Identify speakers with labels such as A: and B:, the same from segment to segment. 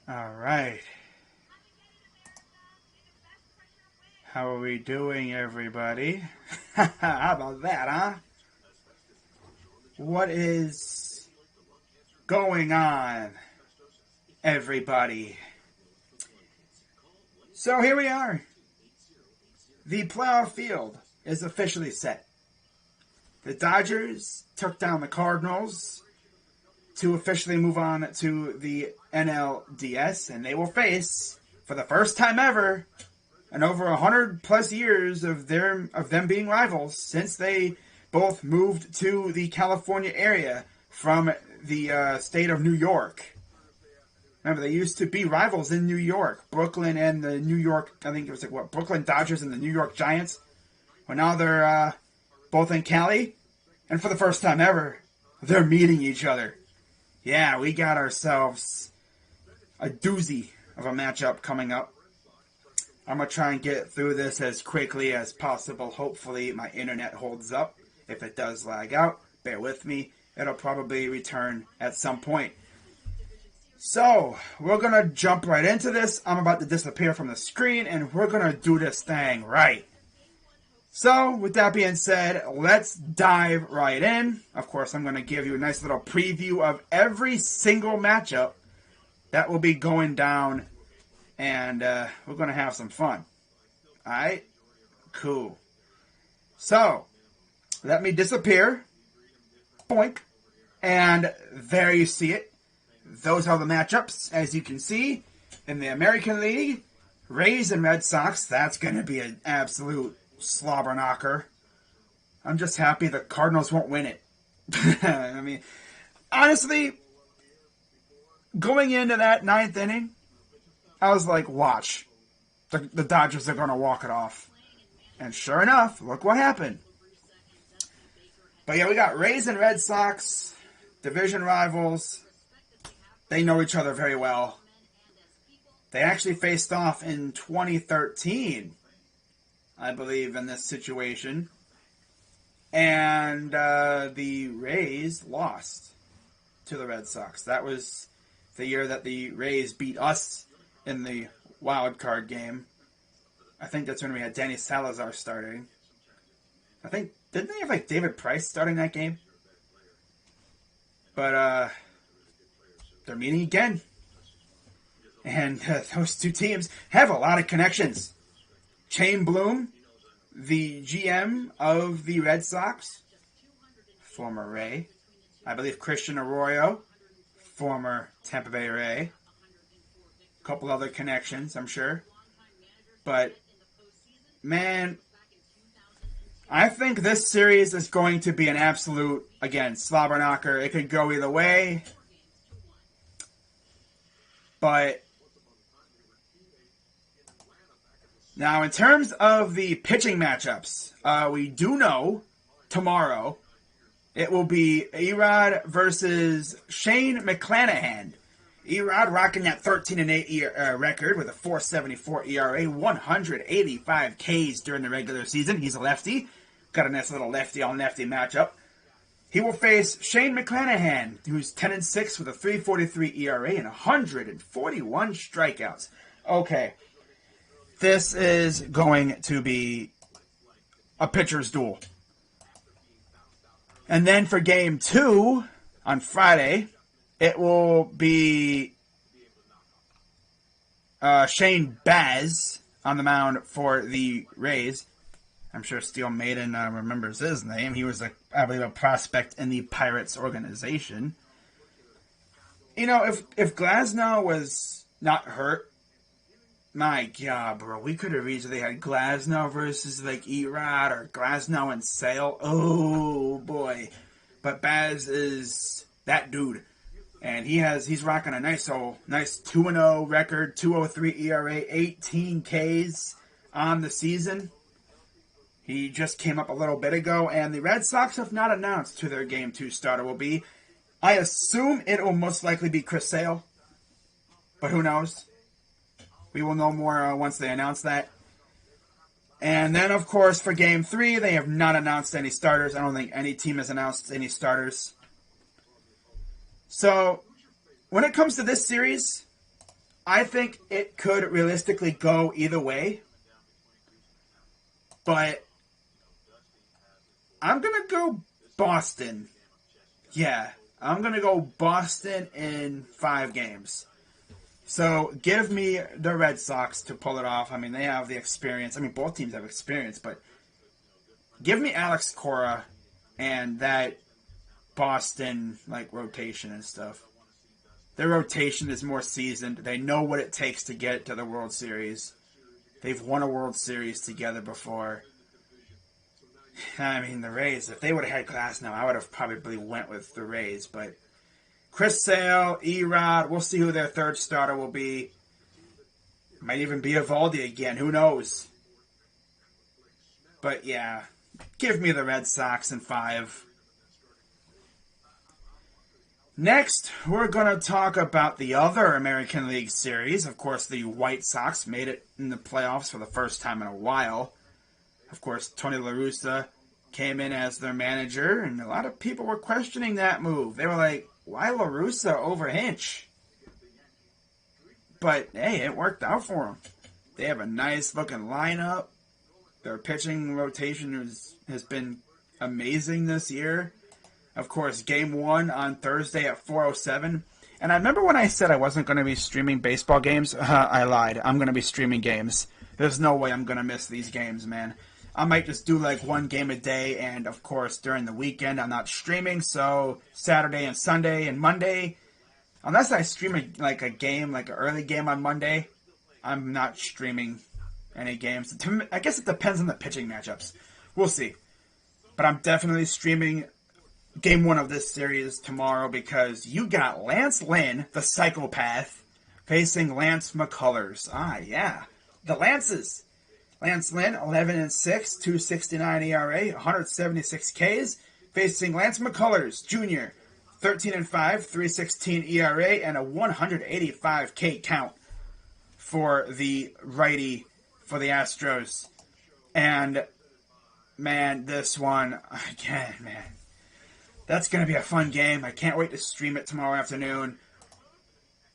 A: All right. How are we doing, everybody? How about that, huh? What is going on, everybody? So here we are. The playoff field is officially set. The Dodgers took down the Cardinals to officially move on to the NLDS, and they will face, for the first time ever, in over 100 plus years of them being rivals, since they both moved to the California area from the state of New York. Remember, they used to be rivals in New York, Brooklyn and the New York. I think it was Brooklyn Dodgers and the New York Giants. Well, now they're both in Cali, and for the first time ever, they're meeting each other. Yeah, we got ourselves a doozy of a matchup coming up. I'm going to try and get through this as quickly as possible. Hopefully my internet holds up. If it does lag out, bear with me. It'll probably return at some point. So, we're going to jump right into this. I'm about to disappear from the screen, and we're going to do this thing right. So, with that being said, let's dive right in. Of course, I'm going to give you a nice little preview of every single matchup that will be going down, and we're going to have some fun. Alright? Cool. So, let me disappear. Boink. And there you see it. Those are the matchups, as you can see. In the American League, Rays and Red Sox, that's going to be an absolute slobber knocker. I'm just happy the Cardinals won't win it. I mean, honestly, going into that ninth inning, I was like, watch. The Dodgers are going to walk it off. And sure enough, look what happened. But yeah, we got Rays and Red Sox, division rivals. They know each other very well. They actually faced off in 2013, I believe, in this situation. And the Rays lost to the Red Sox. That was the year that the Rays beat us in the wild card game. I think that's when we had Danny Salazar starting. I think, didn't they have David Price starting that game? But they're meeting again. And those two teams have a lot of connections. Chaim Bloom, the GM of the Red Sox, former Ray. I believe Christian Arroyo, former Tampa Bay Ray. A couple other connections, I'm sure. But, man, I think this series is going to be an absolute, again, slobber knocker. It could go either way. But now, in terms of the pitching matchups, we do know tomorrow it will be Erod versus Shane McClanahan. Erod rocking that 13-8 record with a 4.74 ERA, 185 Ks during the regular season. He's a lefty. Got a nice little lefty-on-lefty matchup. He will face Shane McClanahan, who's 10-6 with a 3.43 ERA and 141 strikeouts. Okay. This is going to be a pitcher's duel. And then for game 2 on Friday, it will be Shane Baz on the mound for the Rays. I'm sure Steel Maiden remembers his name. He was, I believe, a prospect in the Pirates organization. You know, if Glasnow was not hurt, my God, bro, we could have easily had Glasnow versus Erod or Glasnow and Sale. Oh boy, but Baz is that dude, and he's rocking a nice 2-0 record, 2.03 ERA, 18 Ks on the season. He just came up a little bit ago, and the Red Sox have not announced who their Game 2 starter will be. I assume it will most likely be Chris Sale, but who knows? We will know more once they announce that. And then, of course, for Game 3, they have not announced any starters. I don't think any team has announced any starters. So, when it comes to this series, I think it could realistically go either way. But I'm going to go Boston. Yeah, I'm going to go Boston in 5 games. So give me the Red Sox to pull it off. I mean, they have the experience. I mean, both teams have experience, but give me Alex Cora and that Boston rotation and stuff. Their rotation is more seasoned. They know what it takes to get to the World Series. They've won a World Series together before. I mean, the Rays, if they would have had class now, I would have probably went with the Rays. But Chris Sale, Erod, we'll see who their third starter will be. Might even be Eovaldi again. Who knows? But yeah, give me the Red Sox in 5. Next, we're going to talk about the other American League Series. Of course, the White Sox made it in the playoffs for the first time in a while. Of course, Tony La Russa came in as their manager, and a lot of people were questioning that move. They were like, why La Russa over Hinch? But, hey, it worked out for them. They have a nice-looking lineup. Their pitching rotation has been amazing this year. Of course, Game 1 on Thursday at 4:07. And I remember when I said I wasn't going to be streaming baseball games. I lied. I'm going to be streaming games. There's no way I'm going to miss these games, man. I might just do one game a day. And, of course, during the weekend, I'm not streaming. So Saturday and Sunday and Monday, unless I stream a game, an early game on Monday, I'm not streaming any games. I guess it depends on the pitching matchups. We'll see. But I'm definitely streaming Game 1 of this series tomorrow because you got Lance Lynn, the psychopath, facing Lance McCullers. Ah, yeah. The Lances. Lance Lynn, 11-6, 2.69 ERA, 176 Ks, facing Lance McCullers Jr., 13-5, 3.16 ERA, and a 185 K count for the righty for the Astros. And, man, this one, again, man. That's going to be a fun game. I can't wait to stream it tomorrow afternoon.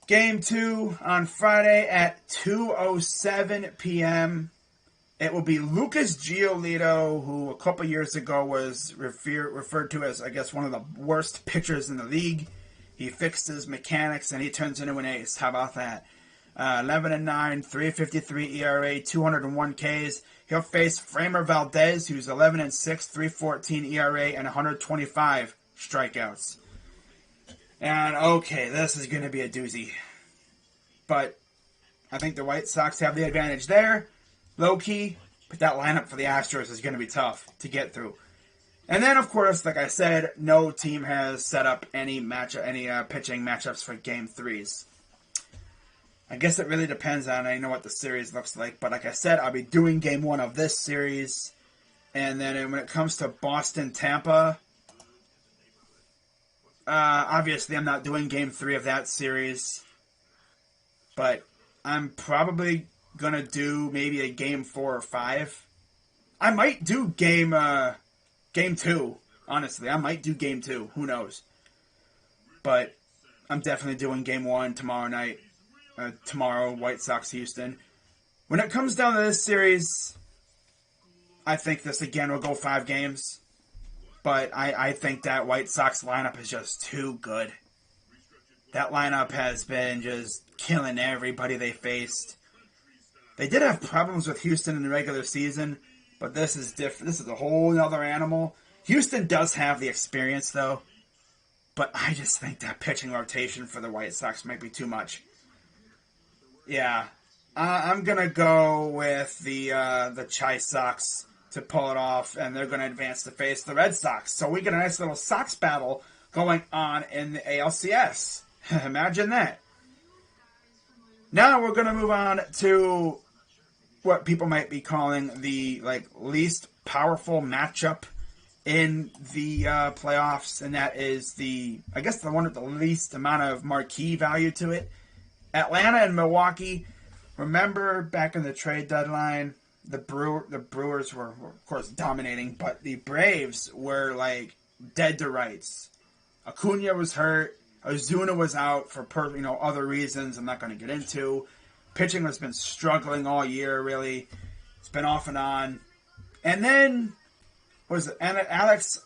A: Game 2 on Friday at 2:07 p.m. It will be Lucas Giolito, who a couple years ago was referred to as, I guess, one of the worst pitchers in the league. He fixed his mechanics, and he turns into an ace. How about that? 11-9, 3.53 ERA, 201 Ks. He'll face Framer Valdez, who's 11-6, 3.14 ERA, and 125 strikeouts. And, okay, this is going to be a doozy. But I think the White Sox have the advantage there. Low-key, but that lineup for the Astros is going to be tough to get through. And then, of course, like I said, no team has set up any pitching matchups for Game 3s. I guess it really depends on, what the series looks like. But like I said, I'll be doing Game 1 of this series. And then when it comes to Boston-Tampa, obviously I'm not doing Game 3 of that series. But I'm probably going to do maybe a Game 4 or 5. I might do Game 2, honestly. I might do Game 2. Who knows? But I'm definitely doing Game 1 tomorrow night. Tomorrow, White Sox, Houston. When it comes down to this series, I think this again will go 5 games. But I think that White Sox lineup is just too good. That lineup has been just killing everybody they faced. They did have problems with Houston in the regular season, but this is different. This is a whole other animal. Houston does have the experience, though. But I just think that pitching rotation for the White Sox might be too much. Yeah, I'm going to go with the Chi Sox to pull it off, and they're going to advance to face the Red Sox. So we get a nice little Sox battle going on in the ALCS. Imagine that. Now we're going to move on to what people might be calling the least powerful matchup in the playoffs, and that is the one with the least amount of marquee value to it. Atlanta and Milwaukee. Remember back in the trade deadline, the Brewers were, of course, dominating, but the Braves were dead to rights. Acuna was hurt. Ozuna was out for other reasons I'm not going to get into. Pitching has been struggling all year, really. It's been off and on. And then, what is it, Alex,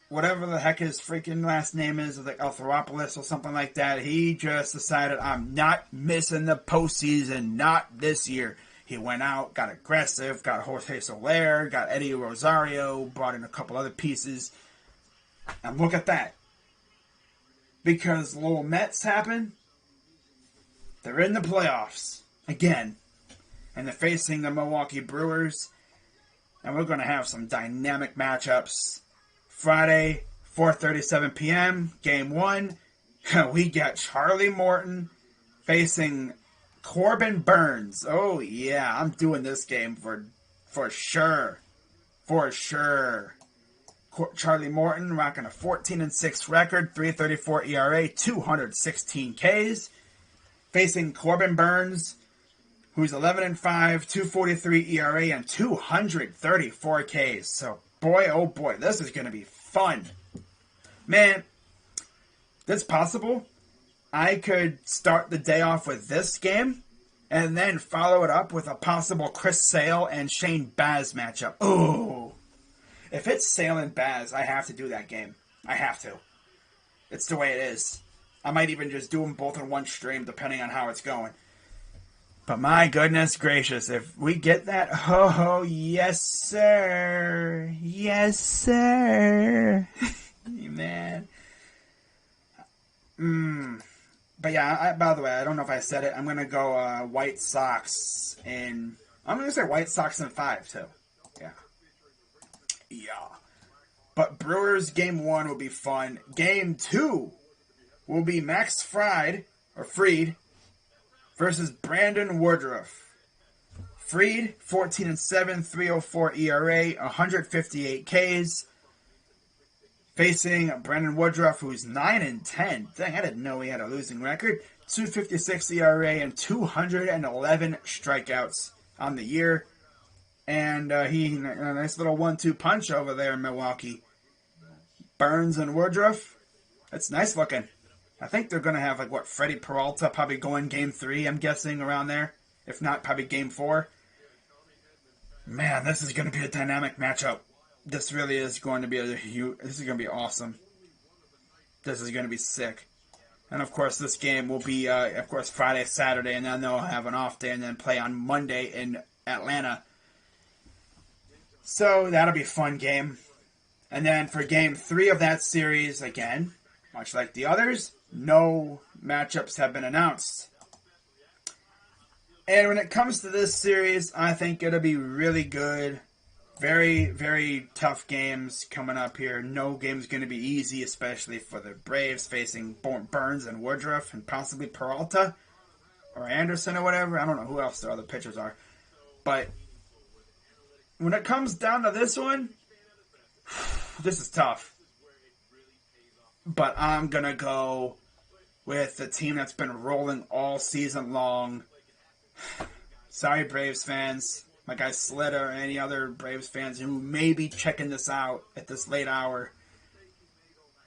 A: whatever the heck his freaking last name is, like Altheropoulos or something like that, he just decided, I'm not missing the postseason, not this year. He went out, got aggressive, got Jorge Soler, got Eddie Rosario, brought in a couple other pieces. And look at that. Because little Mets happen, they're in the playoffs again. And they're facing the Milwaukee Brewers. And we're going to have some dynamic matchups. Friday, 4:37 p.m., Game 1. We got Charlie Morton facing Corbin Burns. Oh, yeah, I'm doing this game for sure. For sure. Charlie Morton rocking a 14-6 record, 3.34 ERA, 216 Ks. Facing Corbin Burns, who's 11-5, 2.43 ERA, and 234 Ks. So, boy, oh boy, this is going to be fun. Man, that's possible. I could start the day off with this game and then follow it up with a possible Chris Sale and Shane Baz matchup. Oh, if it's Sale and Baz, I have to do that game. I have to. It's the way it is. I might even just do them both in one stream, depending on how it's going. But my goodness gracious, if we get that, oh, yes, sir. Yes, sir. Man. But yeah, by the way, I don't know if I said it. I'm going to go White Sox in... I'm going to say White Sox in 5, too. Yeah. Yeah. But Brewers Game 1 will be fun. Game 2 will be Max Fried versus Brandon Woodruff. Fried, 14-7, 3.04 ERA, 158 Ks. Facing Brandon Woodruff, who's 9-10. Dang, I didn't know he had a losing record. 2.56 ERA and 211 strikeouts on the year. And he a nice little 1-2 punch over there in Milwaukee. Burns and Woodruff. That's nice looking. I think they're going to have, Freddie Peralta probably going Game 3, I'm guessing, around there. If not, probably Game 4. Man, this is going to be a dynamic matchup. This really is going to be this is going to be awesome. This is going to be sick. And, of course, this game will be, Friday, Saturday, and then they'll have an off day and then play on Monday in Atlanta. So, that'll be a fun game. And then for Game 3 of that series, again, much like the others, no matchups have been announced. And when it comes to this series, I think it'll be really good. Very, very tough games coming up here. No game's going to be easy, especially for the Braves facing Burns and Woodruff and possibly Peralta or Anderson or whatever. I don't know who else their other pitchers are. But when it comes down to this one, this is tough. But I'm going to go with the team that's been rolling all season long. Sorry, Braves fans. My guy Slitter or any other Braves fans who may be checking this out at this late hour.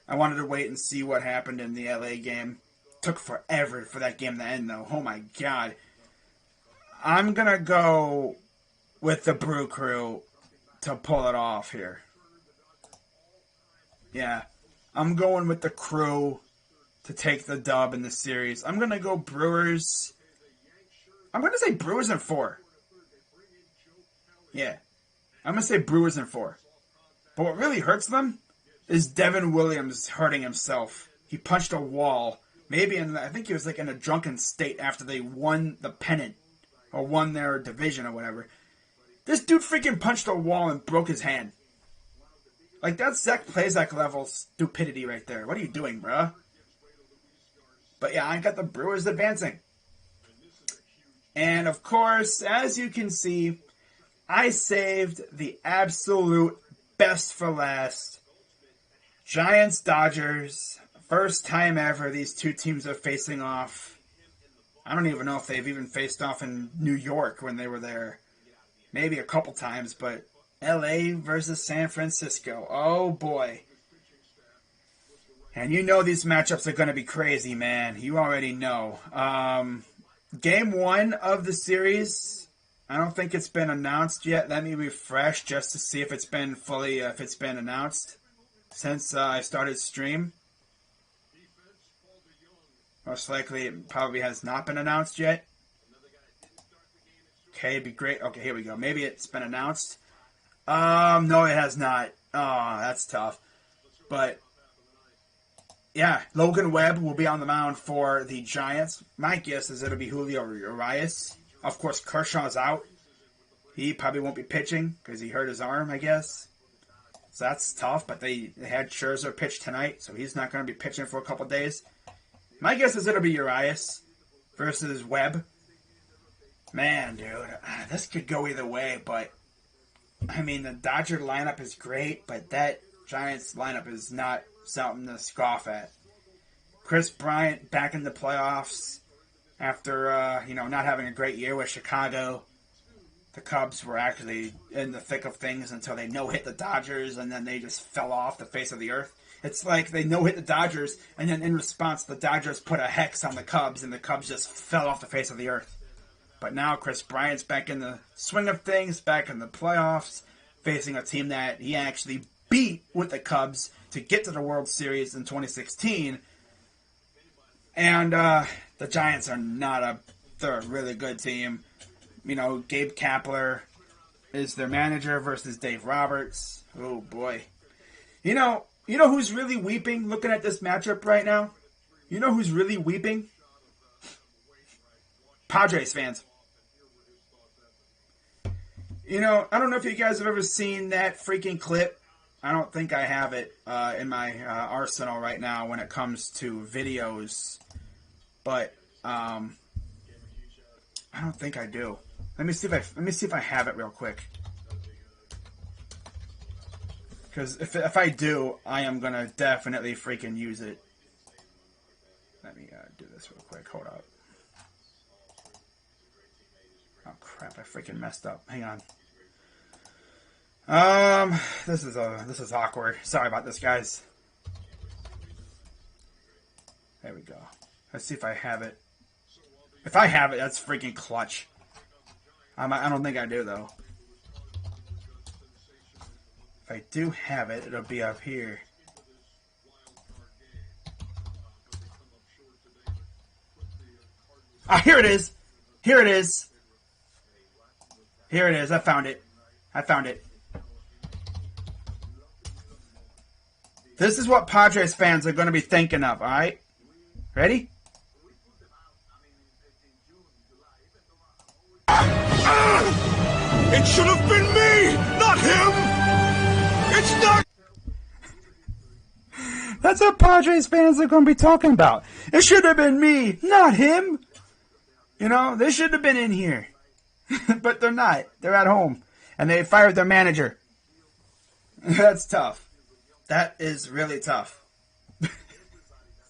A: I wanted to wait and see what happened in the LA game. Took forever for that game to end, though. Oh, my God. I'm going to go with the Brew Crew to pull it off here. Yeah. I'm going with the Crew to take the dub in the series. I'm going to go Brewers. I'm going to say Brewers in 4. Yeah. I'm going to say Brewers in 4. But what really hurts them is Devin Williams hurting himself. He punched a wall. Maybe I think he was in a drunken state after they won the pennant. Or won their division or whatever. This dude freaking punched a wall and broke his hand. That's Zach Plazak level stupidity right there. What are you doing, bruh? But yeah, I got the Brewers advancing. And of course, as you can see, I saved the absolute best for last. Giants-Dodgers. First time ever these two teams are facing off. I don't even know if they've even faced off in New York when they were there. Maybe a couple times, but LA versus San Francisco. Oh boy. And you know these matchups are going to be crazy, man. You already know. Game 1 of the series, I don't think it's been announced yet. Let me refresh just to see if it's been announced since I started stream. Most likely it probably has not been announced yet. Okay, it'd be great. Okay, here we go. Maybe it's been announced. No, it has not. Oh, that's tough. But yeah, Logan Webb will be on the mound for the Giants. My guess is it'll be Julio Urias. Of course, Kershaw's out. He probably won't be pitching because he hurt his arm, I guess. So that's tough, but they had Scherzer pitch tonight, so he's not going to be pitching for a couple days. My guess is it'll be Urias versus Webb. Man, dude, this could go either way, but I mean, the Dodger lineup is great, but that Giants lineup is not something to scoff at. Chris Bryant back in the playoffs after, not having a great year with Chicago. The Cubs were actually in the thick of things until they no-hit the Dodgers, and then they just fell off the face of the earth. It's like they no-hit the Dodgers, and then in response, the Dodgers put a hex on the Cubs, and the Cubs just fell off the face of the earth. But now Chris Bryant's back in the swing of things, back in the playoffs, facing a team that he actually beat with the Cubs to get to the World Series in 2016. And the Giants are they're a really good team. You know, Gabe Kapler is their manager versus Dave Roberts. Oh, boy. You know who's really weeping looking at this matchup right now? You know who's really weeping? Padres fans. You know, I don't know if you guys have ever seen that freaking clip. I don't think I have it in my arsenal right now when it comes to videos. But I don't think I do. Let me see if I have it real quick. Because if I do, I am gonna definitely freaking use it. Let me do this real quick. Hold up. Oh crap! I freaking messed up. Hang on. This is awkward. Sorry about this, guys. There we go. Let's see if I have it. If I have it, that's freaking clutch. I don't think I do, though. If I do have it, it'll be up here. Ah, here it is. Here it is. Here it is. I found it. I found it. This is what Padres fans are going to be thinking of, all right? Ready?
B: It should have been me, not him. It's not.
A: That's what Padres fans are going to be talking about. It should have been me, not him. You know, they should have been in here. But they're not. They're at home. And they fired their manager. That's tough. That is really tough.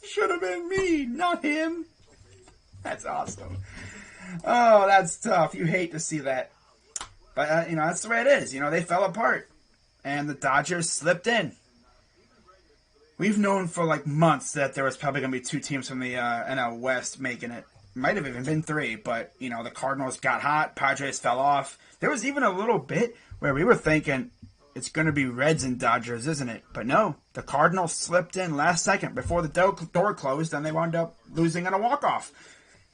A: Should have been me, not him. That's awesome. Oh, that's tough. You hate to see that. But, that's the way it is. They fell apart. And the Dodgers slipped in. We've known for, months that there was probably going to be two teams from the NL West making it. Might have even been three, but, the Cardinals got hot. Padres fell off. There was even a little bit where we were thinking it's going to be Reds and Dodgers, isn't it? But no, the Cardinals slipped in last second before the door closed, and they wound up losing on a walk-off.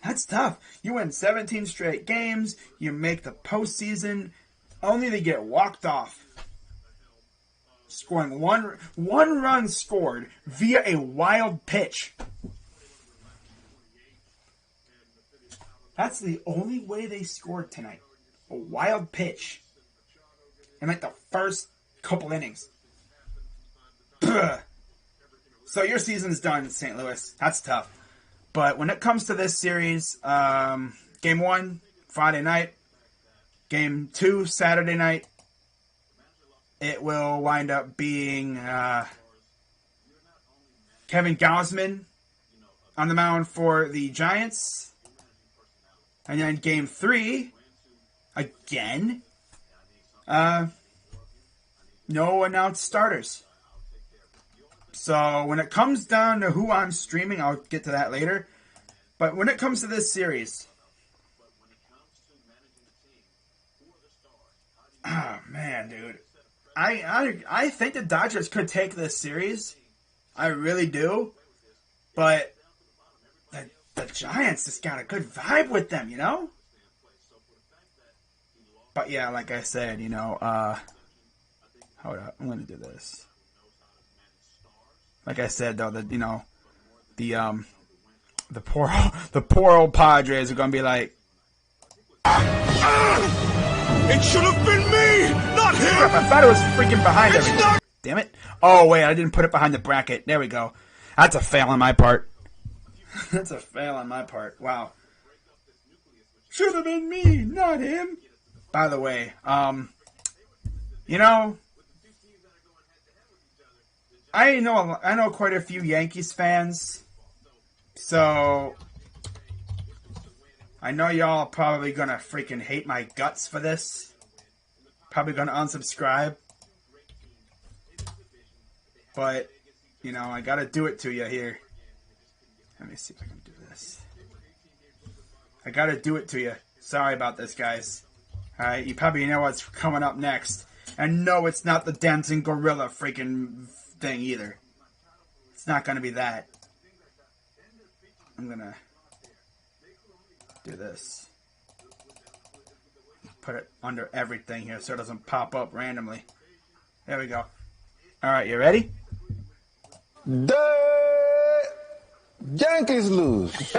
A: That's tough. You win 17 straight games. You make the postseason, only to get walked off. Scoring one run scored via a wild pitch. That's the only way they scored tonight. A wild pitch. In the first couple innings. So your season's done, St. Louis. That's tough. But when it comes to this series, Game 1, Friday night. Game 2, Saturday night. It will wind up being Kevin Gausman on the mound for the Giants. And then Game 3, again, no announced starters. So when it comes down to who I'm streaming, I'll get to that later. But when it comes to this series, oh man, dude, I think the Dodgers could take this series. I really do. But the Giants just got a good vibe with them, you know? But yeah, like I said, hold up, I'm gonna do this. Like I said, though, that the poor old Padres are gonna be like,
B: It should have been me, not him!
A: crap, I thought it was freaking behind everything. Damn it. Oh, wait, I didn't put it behind the bracket. There we go. That's a fail on my part. That's a fail on my part. Wow. Should have been me, not him. By the way, I know quite a few Yankees fans, so I know y'all are probably gonna freaking hate my guts for this. Probably gonna unsubscribe, but I gotta do it to you here. Let me see if I can do this. I gotta do it to you. Sorry about this, guys. Alright, you probably know what's coming up next. And no, it's not the dancing gorilla freaking thing either. It's not gonna be that. I'm gonna do this. Put it under everything here so it doesn't pop up randomly. There we go. Alright, you ready?
C: The Yankees lose.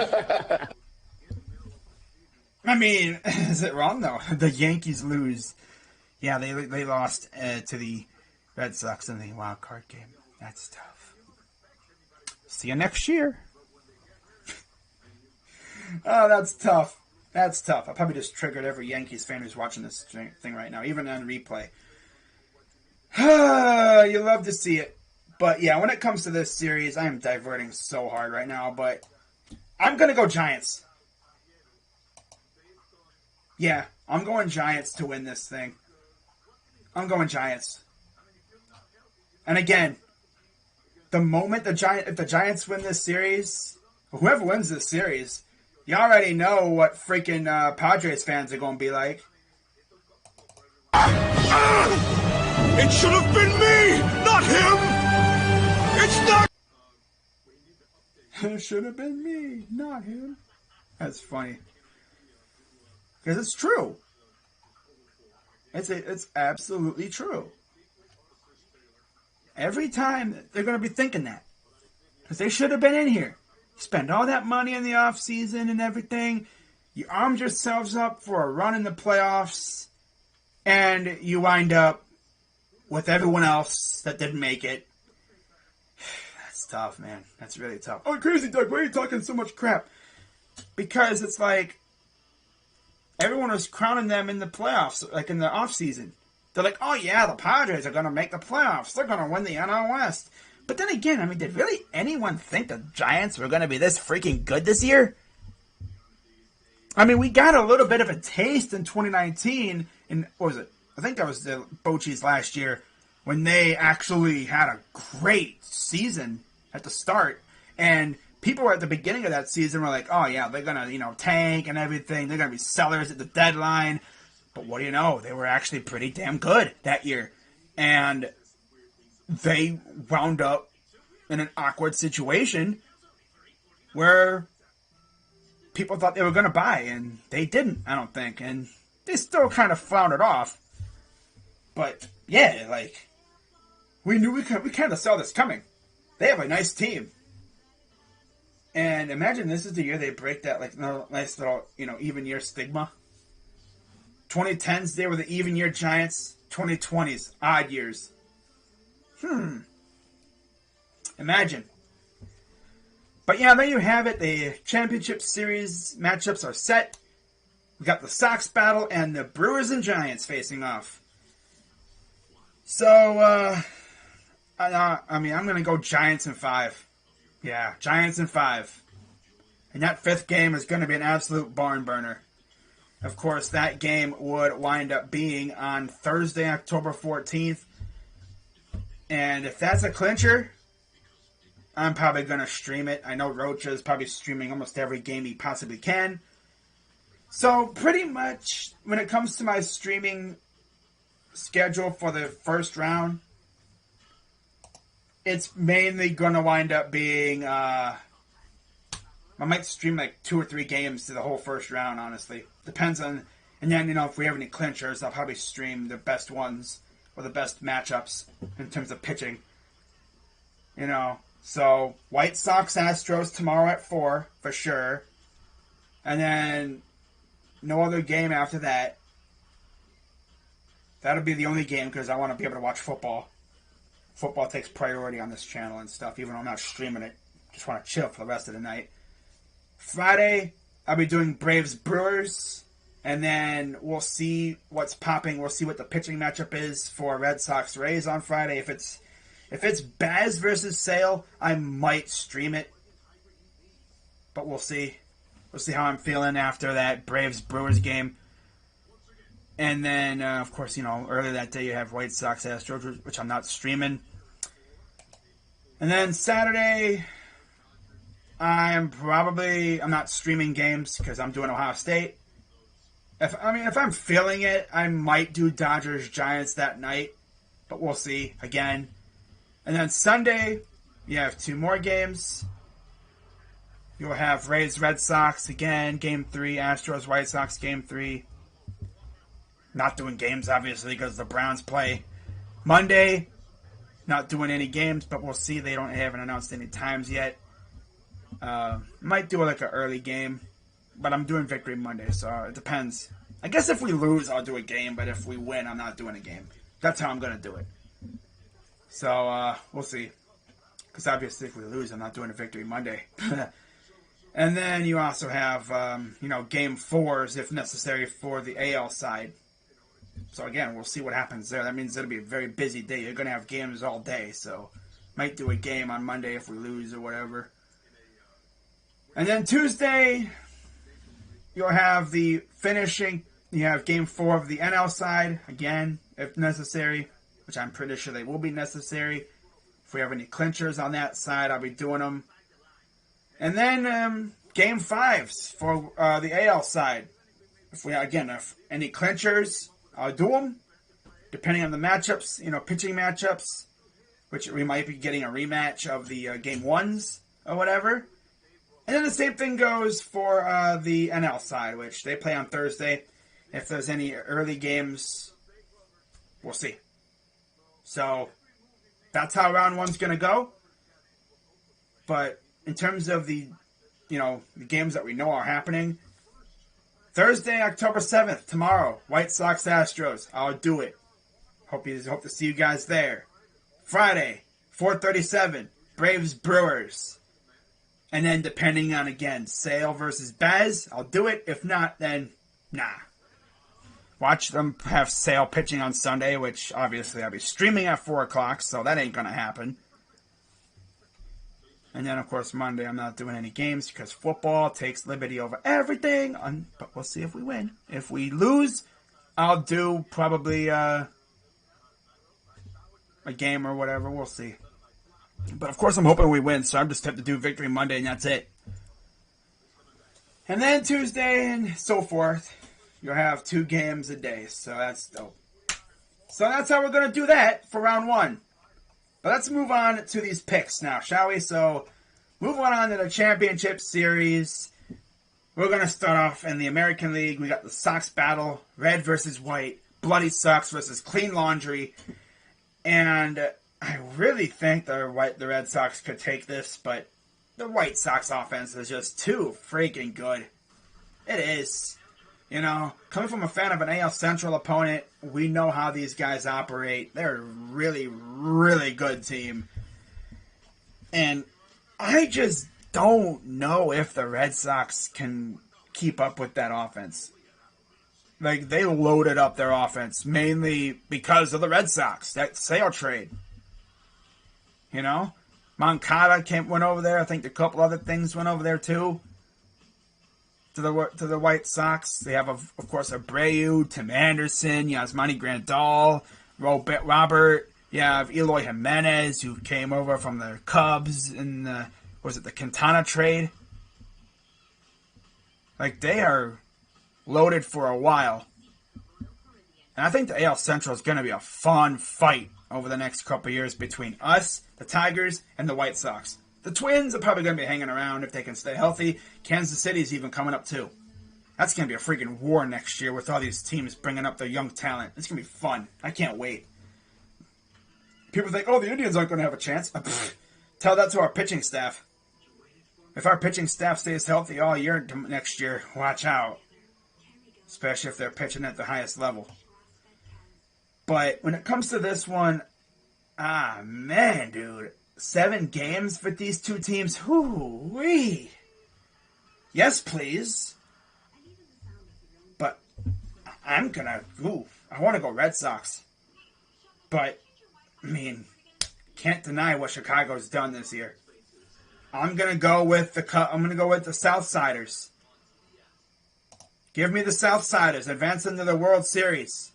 A: I mean, is it wrong though? The Yankees lose. Yeah, they lost to the Red Sox in the wild card game. That's tough. See you next year. Oh, that's tough. That's tough. I probably just triggered every Yankees fan who's watching this thing right now, even on replay. You love to see it. But yeah, when it comes to this series, I am diverting so hard right now, but I'm going to go Giants. Yeah, I'm going Giants to win this thing. I'm going Giants. And again, the moment if the Giants win this series, whoever wins this series, you already know what freaking Padres fans are going to be like.
B: It should have been me, not him! It's not...
A: It should have been me, not him. That's funny. Because it's true. It's absolutely true. Every time they're going to be thinking that. Because they should have been in here. You spend all that money in the offseason and everything. You armed yourselves up for a run in the playoffs. And you wind up with everyone else that didn't make it. That's tough, man. That's really tough. Oh, Crazy Doug, why are you talking so much crap? Because it's like everyone was crowning them in the playoffs, like in the offseason. They're like, oh yeah, the Padres are going to make the playoffs. They're going to win the NL West. But then again, I mean, did really anyone think the Giants were going to be this freaking good this year? I mean, we got a little bit of a taste in 2019. And what was it? I think that was the Bochy's last year when they actually had a great season at the start. And people at the beginning of that season were like, oh yeah, they're going to, tank and everything. They're going to be sellers at the deadline. But what do you know? They were actually pretty damn good that year. And they wound up in an awkward situation where people thought they were going to buy, and they didn't, I don't think. And they still kind of floundered off. But, yeah, like, we kind of saw this coming. They have a nice team. And imagine this is the year they break that, like, nice little, even year stigma. 2010s, they were the even year Giants. 2020s, odd years. Imagine. But yeah, there you have it. The championship series matchups are set. We got the Sox battle and the Brewers and Giants facing off. So, I'm going to go Giants in 5. Yeah, Giants in 5. And that 5th game is going to be an absolute barn burner. Of course, that game would wind up being on Thursday, October 14th. And if that's a clincher, I'm probably going to stream it. I know Rocha is probably streaming almost every game he possibly can. So pretty much when it comes to my streaming schedule for the first round, it's mainly going to wind up being, I might stream like 2 or 3 games to the whole first round, honestly. Depends on, and then, if we have any clinchers, I'll probably stream the best ones or the best matchups in terms of pitching. So White Sox Astros tomorrow at 4 for sure. And then no other game after that. That'll be the only game because I want to be able to watch football. Football takes priority on this channel and stuff, even though I'm not streaming it. Just want to chill for the rest of the night. Friday, I'll be doing Braves Brewers. And then we'll see what's popping. We'll see what the pitching matchup is for Red Sox Rays on Friday. If it's Baz versus Sale, I might stream it. But we'll see. We'll see how I'm feeling after that Braves Brewers game. And then, of course, earlier that day you have White Sox Astros, which I'm not streaming. And then Saturday, I'm not streaming games because I'm doing Ohio State. If I'm feeling it, I might do Dodgers Giants that night, but we'll see again. And then Sunday, you have 2 more games. You'll have Rays Red Sox again, Game 3. Astros White Sox, Game 3. Not doing games, obviously, because the Browns play Monday. Not doing any games, but we'll see. They haven't announced any times yet. Might do like an early game, but I'm doing Victory Monday, so it depends. I guess if we lose, I'll do a game, but if we win, I'm not doing a game. That's how I'm going to do it. So, we'll see. Because obviously if we lose, I'm not doing a Victory Monday. And then you also have, Game 4s, if necessary, for the AL side. So again, we'll see what happens there. That means it'll be a very busy day. You're going to have games all day, so might do a game on Monday if we lose or whatever. And then Tuesday, you'll have the finishing. You have Game 4 of the NL side, again, if necessary, which I'm pretty sure they will be necessary. If we have any clinchers on that side, I'll be doing them. And then Game 5s for the AL side. If any clinchers, I'll do them. Depending on the matchups, pitching matchups, which we might be getting a rematch of the Game 1s or whatever. And then the same thing goes for the NL side, which they play on Thursday. If there's any early games, we'll see. So that's how round 1's going to go. But in terms of the games that we know are happening, Thursday, October 7th, tomorrow, White Sox Astros. I'll do it. Hope to see you guys there. Friday, 4:37, Braves Brewers. And then depending on, again, Sale versus Baz, I'll do it. If not, then nah. Watch them have Sale pitching on Sunday, which obviously I'll be streaming at 4 o'clock, so that ain't going to happen. And then, of course, Monday I'm not doing any games because football takes liberty over everything. But we'll see if we win. If we lose, I'll do probably a game or whatever. We'll see. But, of course, I'm hoping we win, so I just have to do Victory Monday, and that's it. And then Tuesday and so forth, you'll have 2 games a day, so that's dope. So that's how we're going to do that for round 1. But let's move on to these picks now, shall we? So, moving on to the championship series. We're going to start off in the American League. We got the Sox battle, red versus white, bloody Sox versus clean laundry. And I really think the Red Sox could take this, but the White Sox offense is just too freaking good. It is. Coming from a fan of an AL Central opponent, we know how these guys operate. They're a really, really good team. And I just don't know if the Red Sox can keep up with that offense. Like, they loaded up their offense mainly because of the Red Sox, that Sale trade. Moncada went over there. I think a couple other things went over there too. To the White Sox, they have of course Abreu, Tim Anderson, Yasmani Grandal, Robert. You have Eloy Jimenez, who came over from the Cubs in the, was it the Quintana trade? Like, they are loaded for a while. And I think the AL Central is going to be a fun fight over the next couple of years between us, the Tigers, and the White Sox. The Twins are probably going to be hanging around if they can stay healthy. Kansas City's even coming up, too. That's going to be a freaking war next year with all these teams bringing up their young talent. It's going to be fun. I can't wait. People think, oh, the Indians aren't going to have a chance. Tell that to our pitching staff. If our pitching staff stays healthy all year next year, watch out. Especially if they're pitching at the highest level. But when it comes to this one, man, dude. 7 games with these two teams. Whoo-wee. Yes, please. But I'm going to, I want to go Red Sox. But, I mean, can't deny what Chicago's done this year. I'm going to go with the Southsiders. Give me the Southsiders. Advance into the World Series.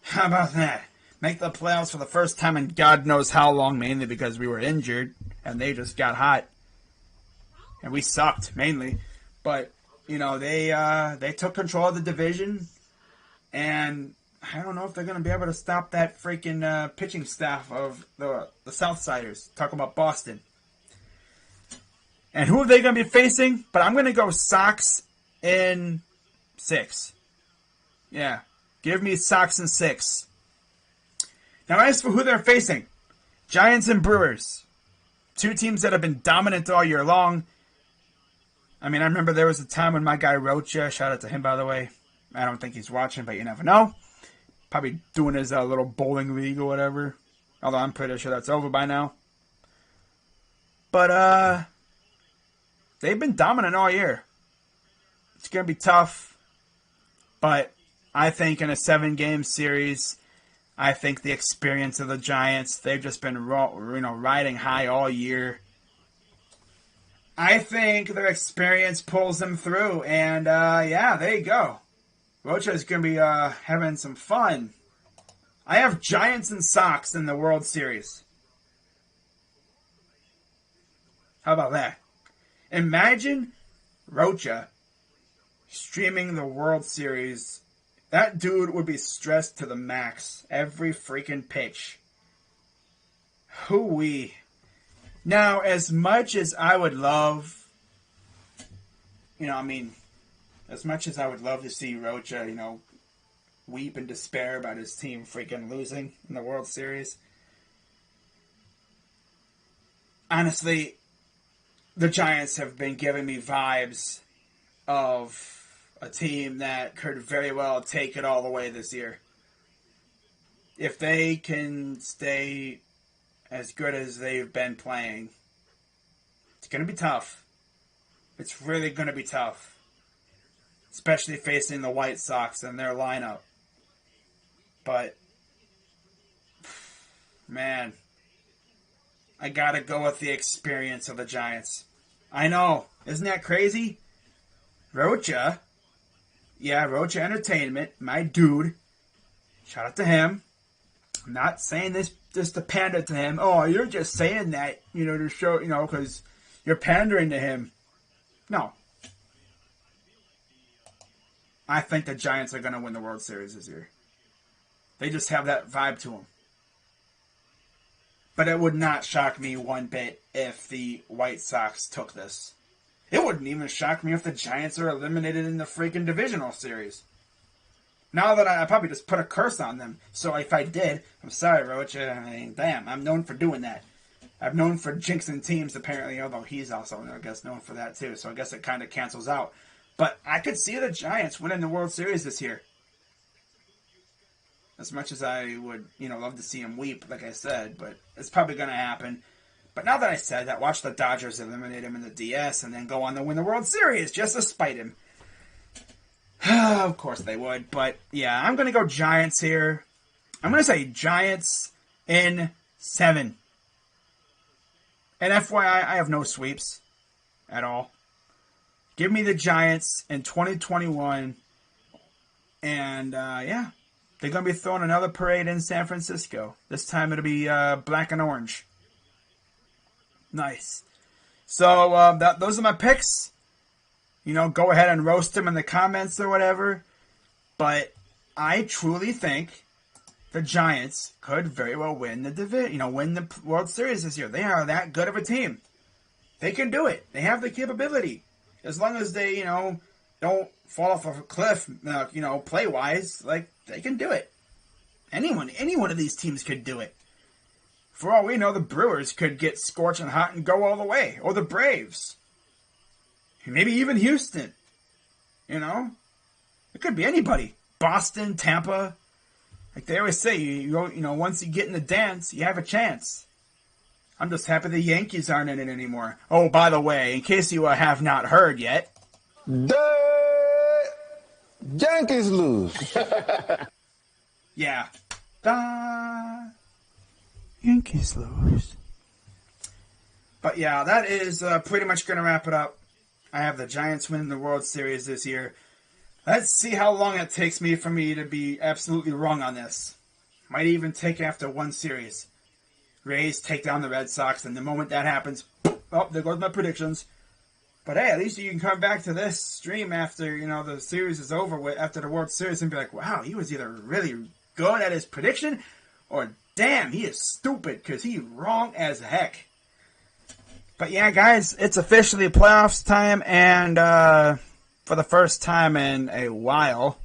A: How about that? Make the playoffs for the first time in God knows how long, mainly because we were injured and they just got hot. And we sucked, mainly. But, you know, they took control of the division. And I don't know if they're going to be able to stop that freaking pitching staff of the Southsiders. Talk about Boston. And who are they going to be facing? But I'm going to go Sox in 6. Yeah. Give me Sox in 6. Now, as for who they're facing, Giants and Brewers. 2 teams that have been dominant all year long. I mean, I remember there was a time when my guy Rocha, shout out to him, by the way. I don't think he's watching, but you never know. Probably doing his little bowling league or whatever. Although I'm pretty sure that's over by now. But, they've been dominant all year. It's going to be tough. But I think in a 7-game series, I think the experience of the Giants, they've just been riding high all year. I think their experience pulls them through. And, yeah, there you go. Rocha is going to be having some fun. I have Giants and Sox in the World Series. How about that? Imagine Rocha streaming the World Series. That dude would be stressed to the max. Every freaking pitch. Hoo-wee. Now, as much as I would love, as much as I would love to see Rocha, weep in despair about his team freaking losing in the World Series. Honestly, the Giants have been giving me vibes of a team that could very well take it all the way this year. If they can stay as good as they've been playing, it's going to be tough. It's really going to be tough. Especially facing the White Sox and their lineup. But, man, I got to go with the experience of the Giants. I know. Isn't that crazy? Rocha. Yeah, Rocha Entertainment. My dude. Shout out to him. I'm not saying this just to pander to him. Oh, you're just saying that, to show, because you're pandering to him. No. I think the Giants are going to win the World Series this year. They just have that vibe to them. But it would not shock me one bit if the White Sox took this. It wouldn't even shock me if the Giants are eliminated in the freaking divisional series. Now that I probably just put a curse on them. So if I did, I'm sorry, Rocha. I mean, damn, I'm known for doing that. I'm known for jinxing teams, apparently, although he's also, I guess, known for that, too. So I guess it kind of cancels out. But I could see the Giants winning the World Series this year. As much as I would, love to see him weep, like I said. But it's probably going to happen. But now that I said that, watch the Dodgers eliminate him in the DS and then go on to win the World Series just to spite him. Of course they would. But, yeah, I'm going to go Giants here. I'm going to say Giants in 7. And FYI, I have no sweeps at all. Give me the Giants in 2021. And, yeah, They're going to be throwing another parade in San Francisco. This time it'll be black and orange. Nice. So those are my picks. You know, go ahead and roast them in the comments or whatever. But I truly think the Giants could very well win the division. You know, win the World Series this year. They are that good of a team. They can do it. They have the capability. As long as they, you know, don't fall off of a cliff, you know, play-wise, like, they can do it. Any one of these teams could do it. For all we know, the Brewers could get scorching hot and go all the way. Or the Braves. Maybe even Houston. You know? It could be anybody. Boston, Tampa. Like they always say, you know, once you get in the dance, you have a chance. I'm just happy the Yankees aren't in it anymore. Oh, by the way, in case you have not heard yet.
C: The Yankees lose.
A: Yeah. The Yankees lose. But yeah, that is pretty much going to wrap it up. I have the Giants winning the World Series this year. Let's see how long it takes me for me to be absolutely wrong on this. Might even take after one series. Rays take down the Red Sox, and the moment that happens, oh, there goes my predictions. But hey, at least you can come back to this stream after, you know, the series is over with, after the World Series, and be like, wow, he was either really good at his prediction, or damn, he is stupid, because he's wrong as heck. But yeah, guys, it's officially playoffs time, and for the first time in a while,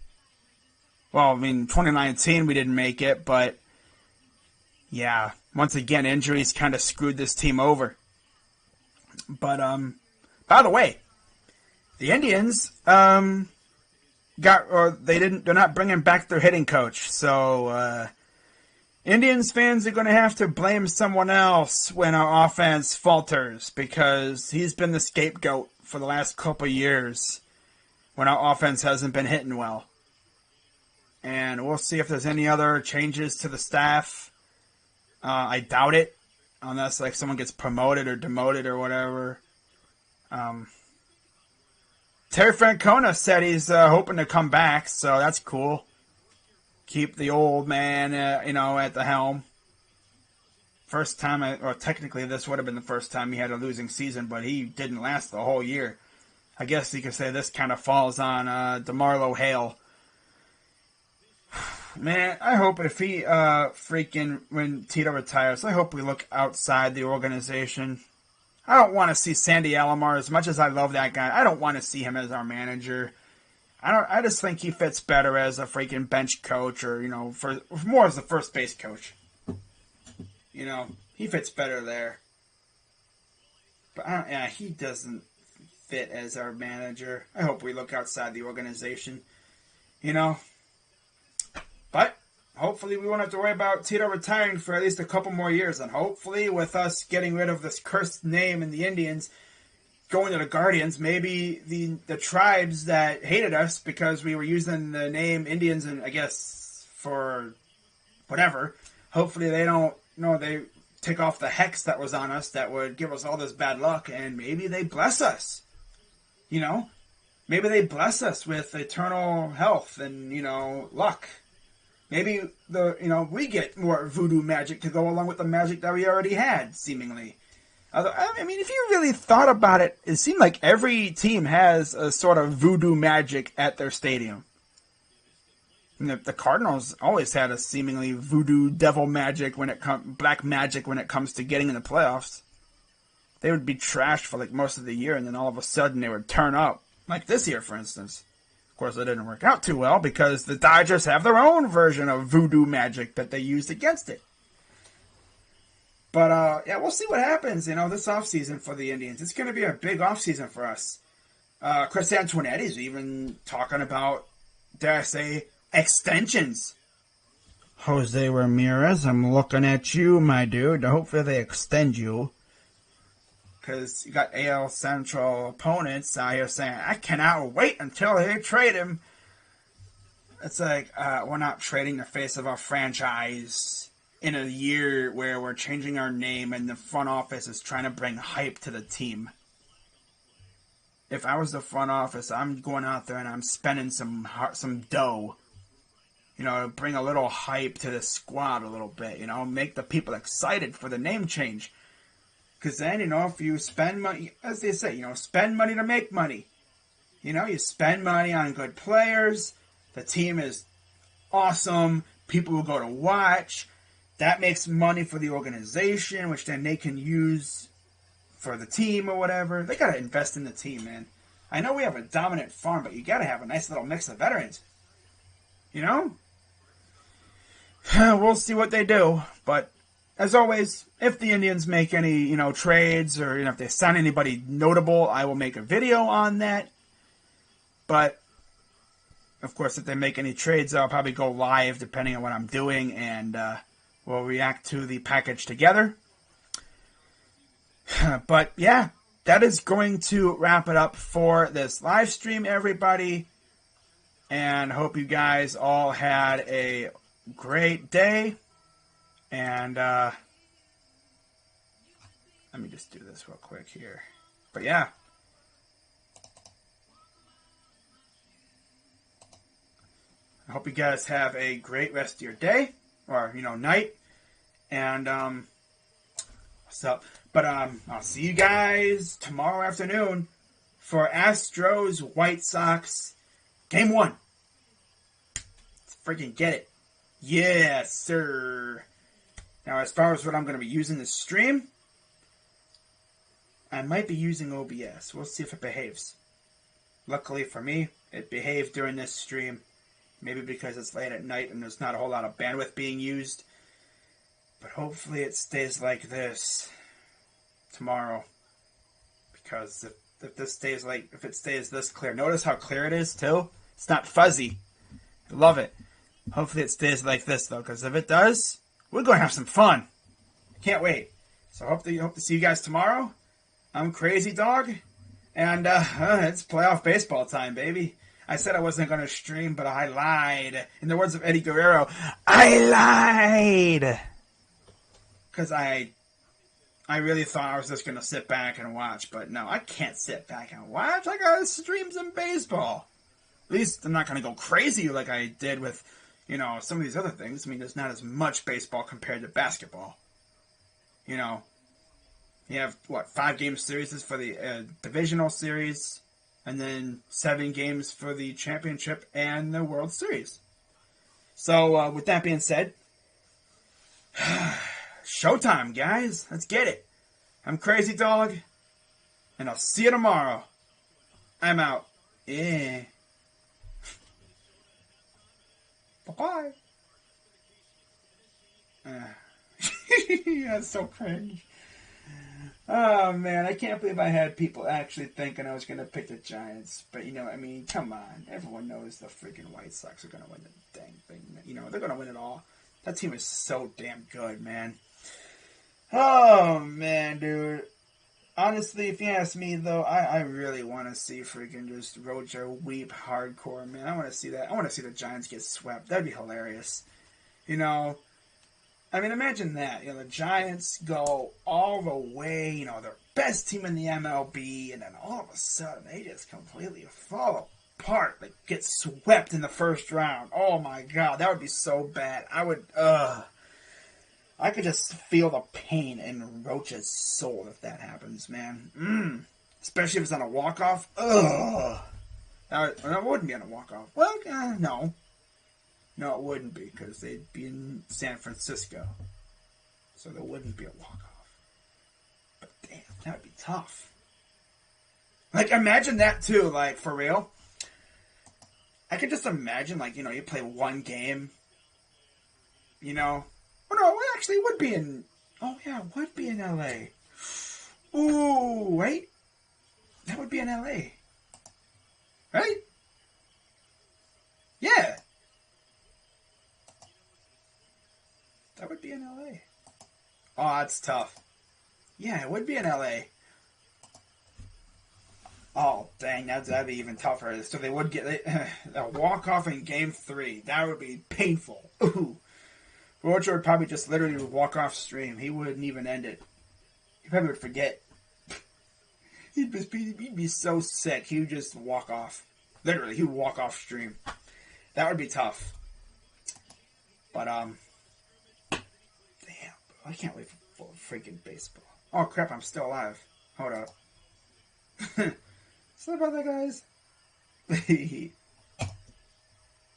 A: well, I mean, 2019 we didn't make it, but yeah, once again, injuries kind of screwed this team over. But, by the way, the Indians, they're not bringing back their hitting coach, so, Indians fans are going to have to blame someone else when our offense falters, because he's been the scapegoat for the last couple years when our offense hasn't been hitting well. And we'll see if there's any other changes to the staff. I doubt it, unless like someone gets promoted or demoted or whatever. Terry Francona said he's hoping to come back, so that's cool. Keep the old man, at the helm. First time, or technically this would have been the first time he had a losing season, but he didn't last the whole year. I guess you could say this kind of falls on DeMarlo Hale. Man, I hope if he when Tito retires, I hope we look outside the organization. I don't want to see Sandy Alomar, as much as I love that guy. I don't want to see him as our manager. I just think he fits better as a freaking bench coach, or more as a first base coach. He fits better there. But he doesn't fit as our manager. I hope we look outside the organization. But hopefully we won't have to worry about Tito retiring for at least a couple more years. And hopefully with us getting rid of this cursed name in the Indians, going to the Guardians, maybe the tribes that hated us because we were using the name Indians, and I guess for whatever, hopefully they don't, they take off the hex that was on us that would give us all this bad luck, and maybe they bless us. Maybe they bless us with eternal health and, luck. Maybe we get more voodoo magic to go along with the magic that we already had, seemingly. I mean, if you really thought about it, it seemed like every team has a sort of voodoo magic at their stadium. The Cardinals always had a seemingly voodoo devil magic black magic when it comes to getting in the playoffs. They would be trashed for like most of the year, and then all of a sudden they would turn up. Like this year, for instance. Of course, it didn't work out too well because the Dodgers have their own version of voodoo magic that they used against it. But, we'll see what happens, this offseason for the Indians. It's going to be a big offseason for us. Chris Antoinetti's even talking about, dare I say, extensions. Jose Ramirez, I'm looking at you, my dude. Hopefully they extend you. Because you got AL Central opponents out here saying, I cannot wait until they trade him. It's like, we're not trading the face of our franchise in a year where we're changing our name and the front office is trying to bring hype to the team. If I was the front office, I'm going out there and I'm spending some dough you know, bring a little hype to the squad a little bit, you know, make the people excited for the name change. Because then, you know, if you spend money, as they say, you know, spend money to make money. You know, you spend money on good players, the team is awesome, people will go to watch, that makes money for the organization, which then they can use for the team or whatever. They got to invest in the team, man. I know we have a dominant farm, but you got to have a nice little mix of veterans. You know? We'll see what they do, but as always, if the Indians make any, you know, trades or, you know, if they sign anybody notable, I will make a video on that. But, of course, if they make any trades, I'll probably go live depending on what I'm doing, and we'll react to the package together. But, yeah, that is going to wrap it up for this live stream, everybody. And hope you guys all had a great day. And let me just do this real quick here. But yeah. I hope you guys have a great rest of your day. Or, you know, night. And what's up? But I'll see you guys tomorrow afternoon for Astros White Sox Game 1. Let's freaking get it. Yes, sir. Now, as far as what I'm going to be using this stream, I might be using OBS. We'll see if it behaves. Luckily for me, it behaved during this stream. Maybe because it's late at night and there's not a whole lot of bandwidth being used. But hopefully it stays like this tomorrow. Because if it stays this clear. Notice how clear it is, too? It's not fuzzy. I love it. Hopefully it stays like this, though. Because if it does, we're going to have some fun. Can't wait. So I hope to see you guys tomorrow. I'm Crazy Dog. And it's playoff baseball time, baby. I said I wasn't going to stream, but I lied. In the words of Eddie Guerrero, I lied! Because I really thought I was just going to sit back and watch. But no, I can't sit back and watch. I got to stream some baseball. At least I'm not going to go crazy like I did with, you know, some of these other things. I mean, there's not as much baseball compared to basketball. You know, you have, 5-game series for the divisional series, and then 7 games for the championship and the World Series. So, with that being said, showtime, guys. Let's get it. I'm Crazy Dog, and I'll see you tomorrow. I'm out. Yeah. Bye-bye. That's so cringe. Oh, man, I can't believe I had people actually thinking I was going to pick the Giants. But, you know, I mean, come on. Everyone knows the freaking White Sox are going to win the dang thing. You know, they're going to win it all. That team is so damn good, man. Oh, man, dude. Honestly, if you ask me, though, I really want to see freaking just Roger weep hardcore, man. I want to see that. I want to see the Giants get swept. That'd be hilarious. You know, I mean, imagine that. You know, the Giants go all the way, you know, their best team in the MLB, and then all of a sudden they just completely fall apart. Like, get swept in the first round. Oh, my God. That would be so bad. I could just feel the pain in Roach's soul if that happens, man. Especially if it's on a walk-off. Ugh. That wouldn't be on a walk-off. Well, no. No, it wouldn't be, because they'd be in San Francisco. So there wouldn't be a walk-off. But damn, that would be tough. Like, imagine that, too, like, for real. I could just imagine, like, you know, you play one game, you know. Oh, no, it actually would be in... Oh, yeah, it would be in L.A. Ooh, wait. That would be in L.A. Right? Yeah. That would be in L.A. Oh, that's tough. Yeah, it would be in L.A. Oh, dang, that'd be even tougher. So they would get a walk-off in Game 3. That would be painful. Ooh. Roger would probably just literally walk off stream. He wouldn't even end it. He probably would forget. He'd be so sick. He would just walk off. Literally, he would walk off stream. That would be tough. But, damn, I can't wait for freaking baseball. Oh, crap, I'm still alive. Hold up. Sorry about that, guys.